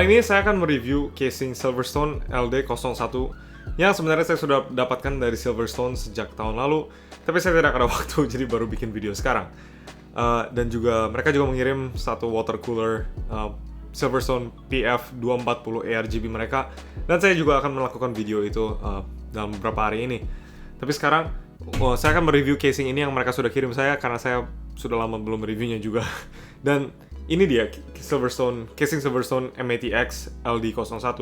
Kali ini saya akan mereview casing Silverstone LD01 yang sebenarnya saya sudah dapatkan dari Silverstone sejak tahun lalu, tapi saya tidak ada waktu jadi baru bikin video sekarang. Dan juga mereka juga mengirim satu water cooler Silverstone PF240 ARGB mereka, dan saya juga akan melakukan video itu dalam beberapa hari ini. Tapi sekarang saya akan mereview casing ini yang mereka sudah kirim saya karena saya sudah lama belum reviewnya juga. Dan ini dia casing Silverstone M-ATX LD01,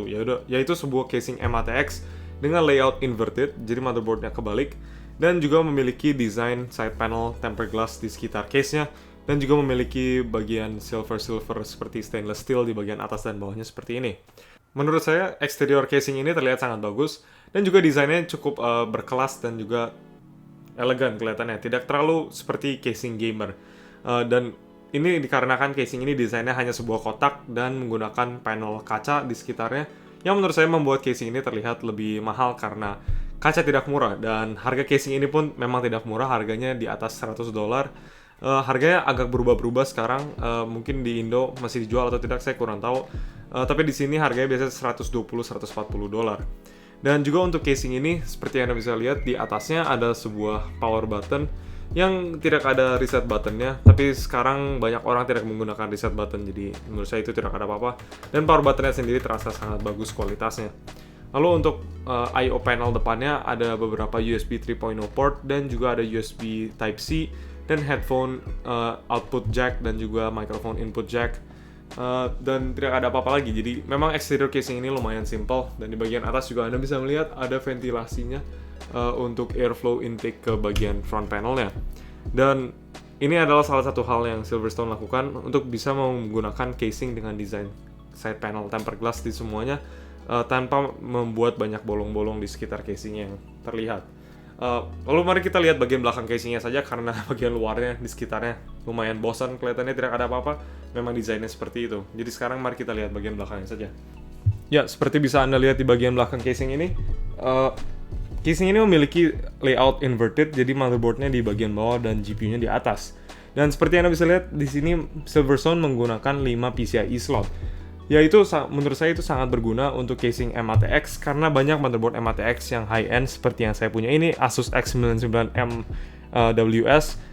yaitu sebuah casing M-ATX dengan layout inverted, jadi motherboardnya kebalik, dan juga memiliki desain side panel tempered glass di sekitar case-nya, dan juga memiliki bagian silver seperti stainless steel di bagian atas dan bawahnya seperti ini. Menurut saya, eksterior casing ini terlihat sangat bagus, dan juga desainnya cukup berkelas dan juga elegan kelihatannya, tidak terlalu seperti casing gamer. Dan ini dikarenakan casing ini desainnya hanya sebuah kotak dan menggunakan panel kaca di sekitarnya, yang menurut saya membuat casing ini terlihat lebih mahal karena kaca tidak murah, dan harga casing ini pun memang tidak murah, harganya di atas $100. Harganya agak berubah-berubah sekarang, mungkin di Indo masih dijual atau tidak saya kurang tahu, tapi di sini harganya biasanya $120-140. Dan juga untuk casing ini, seperti yang Anda bisa lihat, di atasnya ada sebuah power button yang tidak ada reset buttonnya, tapi sekarang banyak orang tidak menggunakan reset button, jadi menurut saya itu tidak ada apa-apa. Dan power buttonnya sendiri terasa sangat bagus kualitasnya. Lalu untuk I/O panel depannya ada beberapa USB 3.0 port dan juga ada USB Type-C dan headphone output jack dan juga microphone input jack. Dan tidak ada apa-apa lagi, jadi memang exterior casing ini lumayan simple. Dan di bagian atas juga Anda bisa melihat ada ventilasinya untuk airflow intake ke bagian front panelnya. Dan ini adalah salah satu hal yang Silverstone lakukan untuk bisa menggunakan casing dengan desain side panel tempered glass di semuanya, tanpa membuat banyak bolong-bolong di sekitar casing yang terlihat. Lalu mari kita lihat bagian belakang casingnya saja, karena bagian luarnya di sekitarnya lumayan bosan, kelihatannya tidak ada apa-apa. Memang desainnya seperti itu. Jadi sekarang mari kita lihat bagian belakangnya saja. Ya, seperti bisa Anda lihat di bagian belakang casing ini, casing ini memiliki layout inverted, jadi motherboardnya di bagian bawah dan GPU-nya di atas. Dan seperti Anda bisa lihat di sini, Silverstone menggunakan 5 PCIe slot. Yaitu menurut saya itu sangat berguna untuk casing M-ATX karena banyak motherboard M-ATX yang high-end seperti yang saya punya ini, Asus X99M WS,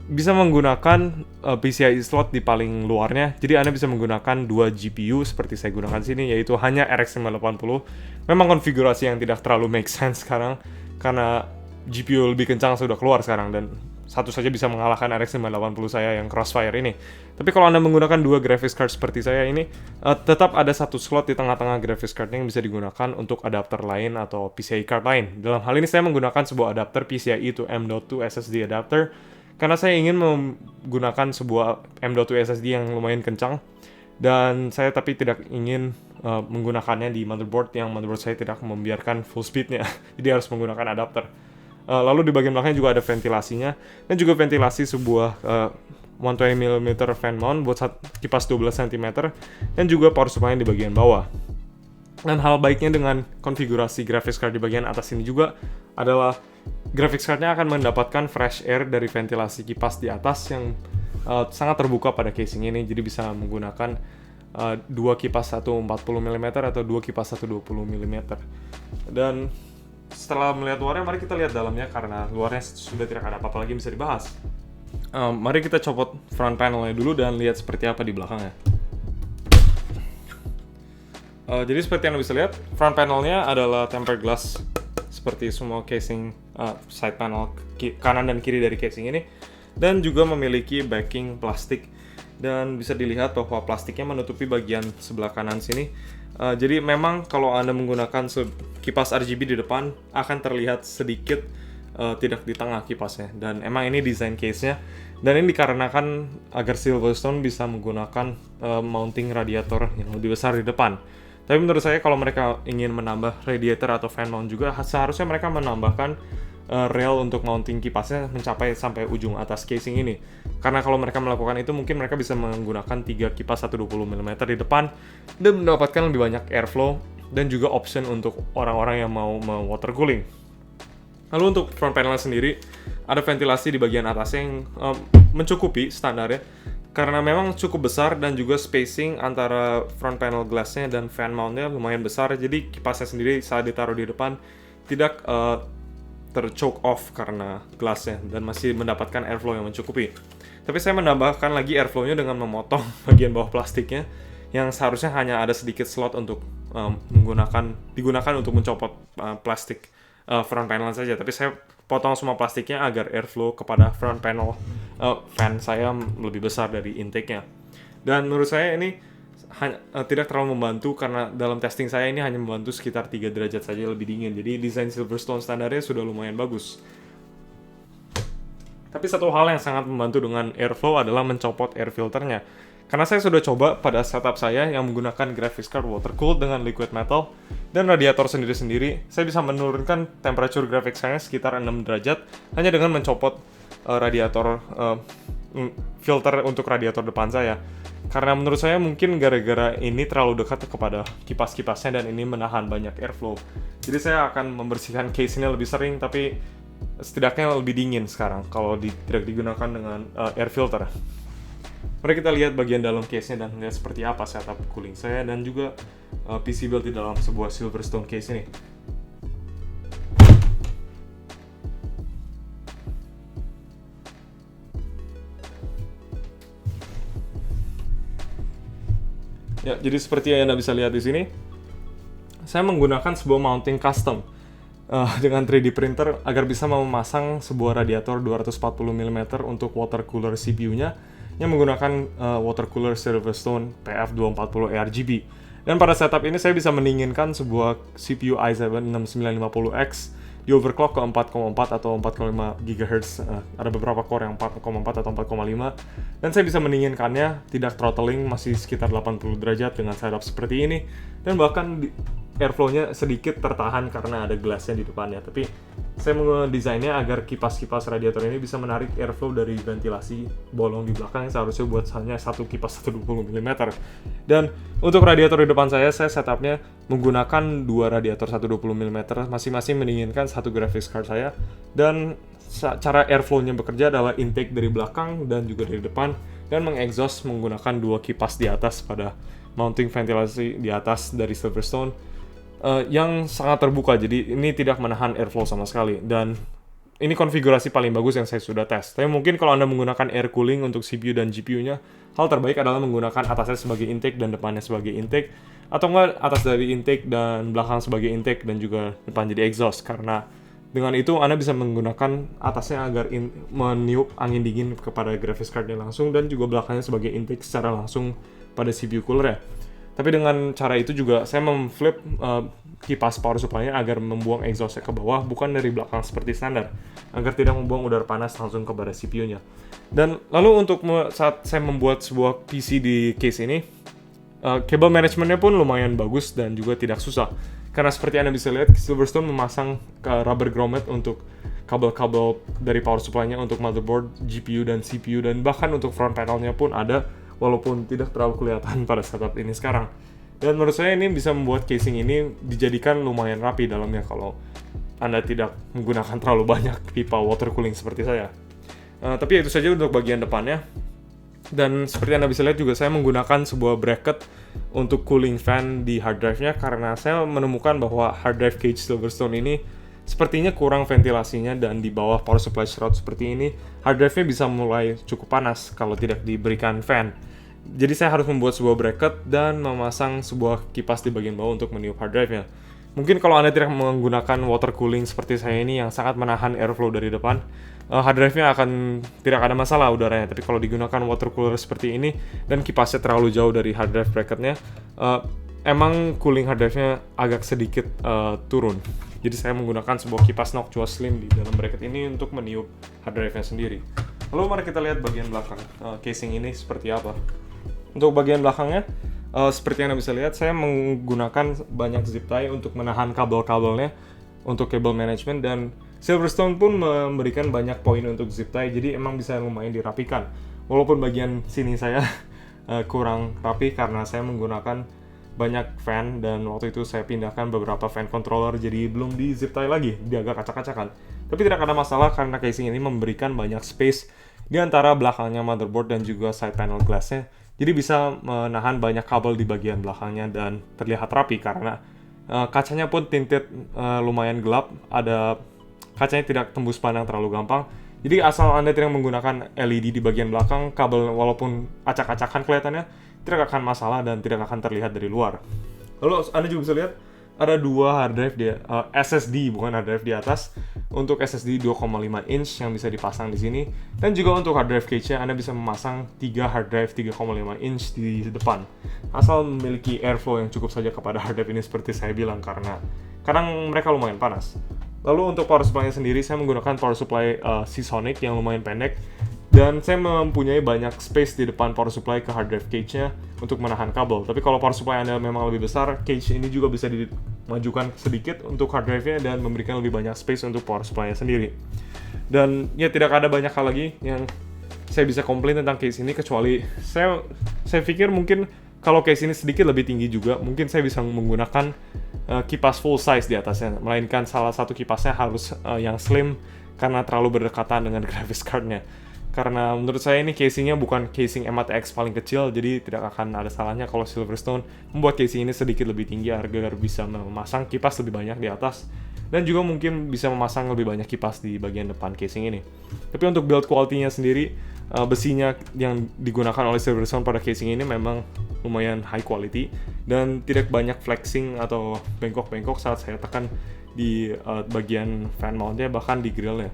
bisa menggunakan PCIe slot di paling luarnya. Jadi Anda bisa menggunakan 2 GPU seperti saya gunakan di sini, yaitu hanya RX 580. Memang konfigurasi yang tidak terlalu make sense sekarang karena GPU lebih kencang sudah keluar sekarang, dan satu saja bisa mengalahkan RX 580 saya yang Crossfire ini. Tapi kalau Anda menggunakan 2 graphics card seperti saya ini, tetap ada satu slot di tengah-tengah graphics card yang bisa digunakan untuk adapter lain atau PCIe card lain. Dalam hal ini saya menggunakan sebuah adapter PCIe to M.2 SSD adapter karena saya ingin menggunakan sebuah M.2 SSD yang lumayan kencang, dan saya tapi tidak ingin menggunakannya di motherboard yang motherboard saya tidak membiarkan full speednya. Jadi harus menggunakan adapter. Lalu di bagian belakangnya juga ada ventilasinya, dan juga ventilasi sebuah 120mm fan mount buat kipas 12 cm, dan juga power supply di bagian bawah. Dan hal baiknya dengan konfigurasi graphics card di bagian atas ini juga adalah graphics cardnya akan mendapatkan fresh air dari ventilasi kipas di atas yang sangat terbuka pada casing ini, jadi bisa menggunakan 2 kipas 140mm atau 2 kipas 120mm. Dan setelah melihat luarnya, mari kita lihat dalamnya karena luarnya sudah tidak ada apa-apa lagi yang bisa dibahas. Mari kita copot front panelnya dulu dan lihat seperti apa di belakangnya. Jadi seperti yang Anda bisa lihat, front panelnya adalah tempered glass seperti semua casing side panel kanan dan kiri dari casing ini, dan juga memiliki backing plastik, dan bisa dilihat bahwa plastiknya menutupi bagian sebelah kanan sini. Jadi memang kalau Anda menggunakan kipas RGB di depan akan terlihat sedikit tidak di tengah kipasnya, dan emang ini desain case-nya, dan ini dikarenakan agar Silverstone bisa menggunakan mounting radiator yang lebih besar di depan. Tapi menurut saya kalau mereka ingin menambah radiator atau fan mount juga, seharusnya mereka menambahkan rail untuk mounting kipasnya mencapai sampai ujung atas casing ini. Karena kalau mereka melakukan itu, mungkin mereka bisa menggunakan 3 kipas 120mm di depan dan mendapatkan lebih banyak airflow, dan juga option untuk orang-orang yang mau water cooling. Lalu untuk front panel sendiri, ada ventilasi di bagian atasnya yang mencukupi standarnya. karena memang cukup besar dan juga spacing antara front panel glassnya dan fan mountnya lumayan besar, jadi kipasnya sendiri saat ditaruh di depan tidak terchoke off karena glassnya dan masih mendapatkan airflow yang mencukupi. Tapi saya menambahkan lagi airflow-nya dengan memotong bagian bawah plastiknya yang seharusnya hanya ada sedikit slot untuk digunakan untuk mencopot plastik front panel saja, tapi saya potong semua plastiknya agar airflow kepada front panel fan saya lebih besar dari intake-nya. Dan menurut saya ini tidak terlalu membantu karena dalam testing saya ini hanya membantu sekitar 3 derajat saja lebih dingin. Jadi desain Silverstone standarnya sudah lumayan bagus. Tapi satu hal yang sangat membantu dengan airflow adalah mencopot air filternya. Karena saya sudah coba pada setup saya yang menggunakan graphics card water cooled dengan liquid metal dan radiator sendiri-sendiri, saya bisa menurunkan temperature graphics saya sekitar 6 derajat hanya dengan mencopot radiator filter untuk radiator depan saya. Karena menurut saya mungkin gara-gara ini terlalu dekat kepada kipas-kipasnya dan ini menahan banyak airflow. Jadi saya akan membersihkan case ini lebih sering, tapi setidaknya lebih dingin sekarang kalau tidak digunakan dengan air filter. Mari kita lihat bagian dalam case-nya dan lihat seperti apa setup cooling saya dan juga PC build di dalam sebuah Silverstone case ini. Ya, jadi seperti yang Anda bisa lihat di sini, saya menggunakan sebuah mounting custom dengan 3D printer agar bisa memasang sebuah radiator 240 mm untuk water cooler CPU-nya yang menggunakan water cooler Silverstone PF240 ARGB. Dan pada setup ini saya bisa mendinginkan sebuah CPU i7 6950X di overclock ke 4,4 atau 4,5 GHz. Ada beberapa core yang 4,4 atau 4,5. Dan saya bisa mendinginkannya, tidak throttling, masih sekitar 80 derajat dengan setup seperti ini. Dan bahkan airflow-nya sedikit tertahan karena ada glass-nya di depannya. Tapi saya mendesainnya agar kipas-kipas radiator ini bisa menarik airflow dari ventilasi bolong di belakang yang seharusnya buat hanya satu kipas 120 mm. Dan untuk radiator di depan saya setupnya menggunakan dua radiator 120 mm masing-masing mendinginkan satu graphics card saya. Dan cara airflow-nya bekerja adalah intake dari belakang dan juga dari depan dan mengexhaust menggunakan dua kipas di atas pada mounting ventilasi di atas dari Silverstone yang sangat terbuka, jadi ini tidak menahan airflow sama sekali. Dan ini konfigurasi paling bagus yang saya sudah tes. Tapi mungkin kalau Anda menggunakan air cooling untuk CPU dan GPU-nya, hal terbaik adalah menggunakan atasnya sebagai intake dan depannya sebagai intake, atau enggak atas dari intake dan belakang sebagai intake dan juga depan jadi exhaust. Karena dengan itu Anda bisa menggunakan atasnya agar meniup angin dingin kepada graphics card-nya langsung dan juga belakangnya sebagai intake secara langsung pada CPU cooler-nya. Tapi dengan cara itu juga saya memflip kipas power supply-nya agar membuang exhaust-nya ke bawah, bukan dari belakang seperti standar, agar tidak membuang udara panas langsung kepada CPU-nya. Dan lalu untuk saat saya membuat sebuah PC di case ini, cable management-nya pun lumayan bagus dan juga tidak susah. Karena seperti Anda bisa lihat, Silverstone memasang rubber grommet untuk kabel-kabel dari power supply-nya untuk motherboard, GPU, dan CPU, dan bahkan untuk front panel-nya pun ada, walaupun tidak terlalu kelihatan pada setup ini sekarang. Dan menurut saya ini bisa membuat casing ini dijadikan lumayan rapi dalamnya kalau Anda tidak menggunakan terlalu banyak pipa water cooling seperti saya. Tapi itu saja untuk bagian depannya. Dan seperti Anda bisa lihat juga saya menggunakan sebuah bracket untuk cooling fan di hard drive-nya karena saya menemukan bahwa hard drive cage Silverstone ini sepertinya kurang ventilasinya, dan di bawah power supply shroud seperti ini hard drive-nya bisa mulai cukup panas kalau tidak diberikan fan. Jadi saya harus membuat sebuah bracket dan memasang sebuah kipas di bagian bawah untuk meniup hard drive-nya. Mungkin kalau Anda tidak menggunakan water cooling seperti saya ini yang sangat menahan airflow dari depan, hard drive-nya akan tidak ada masalah udaranya. Tapi kalau digunakan water cooler seperti ini dan kipasnya terlalu jauh dari hard drive bracket-nya, emang cooling hard drive-nya agak sedikit turun. Jadi saya menggunakan sebuah kipas Noctua Slim di dalam bracket ini untuk meniup hard drive-nya sendiri. Lalu mari kita lihat bagian belakang casing ini seperti apa. Untuk bagian belakangnya, seperti yang Anda bisa lihat, saya menggunakan banyak zip tie untuk menahan kabel-kabelnya untuk cable management, dan Silverstone pun memberikan banyak poin untuk zip tie, jadi emang bisa lumayan dirapikan. Walaupun bagian sini saya kurang rapi karena saya menggunakan banyak fan, dan waktu itu saya pindahkan beberapa fan controller jadi belum di zip tie lagi, dia agak acak-acakan. Tapi tidak ada masalah karena casing ini memberikan banyak space di antara belakangnya motherboard dan juga side panel glassnya. Jadi bisa menahan banyak kabel di bagian belakangnya dan terlihat rapi karena kacanya pun tinted lumayan gelap, ada kacanya tidak tembus pandang terlalu gampang. Jadi asal Anda tidak menggunakan LED di bagian belakang, kabel walaupun acak-acakan kelihatannya tidak akan masalah dan tidak akan terlihat dari luar. Lalu Anda juga bisa lihat ada dua hard drive di SSD, bukan hard drive di atas. Untuk SSD 2,5 inch yang bisa dipasang di sini, dan juga untuk hard drive cage-nya Anda bisa memasang 3 hard drive 3,5 inch di depan. Asal memiliki airflow yang cukup saja kepada hard drive ini seperti saya bilang, karena kadang mereka lumayan panas. Lalu untuk power supply-nya sendiri, saya menggunakan power supply Seasonic yang lumayan pendek, dan saya mempunyai banyak space di depan power supply ke hard drive cage-nya untuk menahan kabel. Tapi kalau power supply Anda memang lebih besar, cage ini juga bisa dimajukan sedikit untuk hard drive-nya dan memberikan lebih banyak space untuk power supply-nya sendiri. Dan ya tidak ada banyak hal lagi yang saya bisa komplain tentang case ini, kecuali saya pikir mungkin kalau case ini sedikit lebih tinggi juga, mungkin saya bisa menggunakan kipas full size di atasnya, melainkan salah satu kipasnya harus yang slim karena terlalu berdekatan dengan graphics card-nya. Karena menurut saya ini casingnya bukan casing M1X paling kecil, jadi tidak akan ada salahnya kalau Silverstone membuat casing ini sedikit lebih tinggi agar bisa memasang kipas lebih banyak di atas, dan juga mungkin bisa memasang lebih banyak kipas di bagian depan casing ini. Tapi untuk build quality-nya sendiri, besinya yang digunakan oleh Silverstone pada casing ini memang lumayan high quality dan tidak banyak flexing atau bengkok-bengkok saat saya tekan di bagian fan mount-nya, bahkan di grill-nya.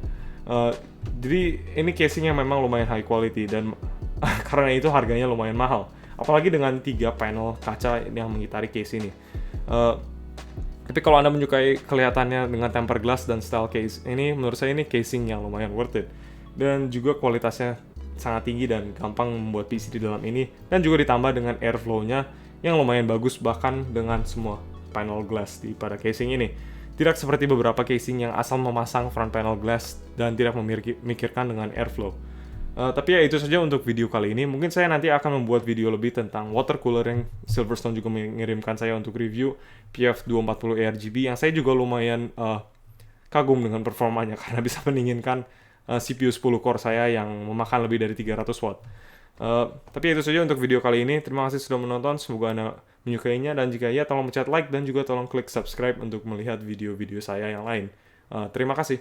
Jadi ini casing yang memang lumayan high quality dan karena itu harganya lumayan mahal, apalagi dengan 3 panel kaca yang mengitari case ini. Tapi kalau Anda menyukai kelihatannya dengan tempered glass dan style case ini, menurut saya ini casing yang lumayan worth it, dan juga kualitasnya sangat tinggi dan gampang membuat PC di dalam ini, dan juga ditambah dengan airflow-nya yang lumayan bagus bahkan dengan semua panel glass di pada casing ini. Tidak seperti beberapa casing yang asal memasang front panel glass dan tidak memikirkan dengan airflow. Tapi ya itu saja untuk video kali ini. Mungkin saya nanti akan membuat video lebih tentang water cooler yang Silverstone juga mengirimkan saya untuk review, PF240 ARGB, yang saya juga lumayan kagum dengan performanya karena bisa mendinginkan CPU 10 core saya yang memakan lebih dari 300 watt. Tapi itu saja untuk video kali ini. Terima kasih sudah menonton, semoga Anda menyukainya, dan jika iya tolong pencet like dan juga tolong klik subscribe untuk melihat video-video saya yang lain. Terima kasih.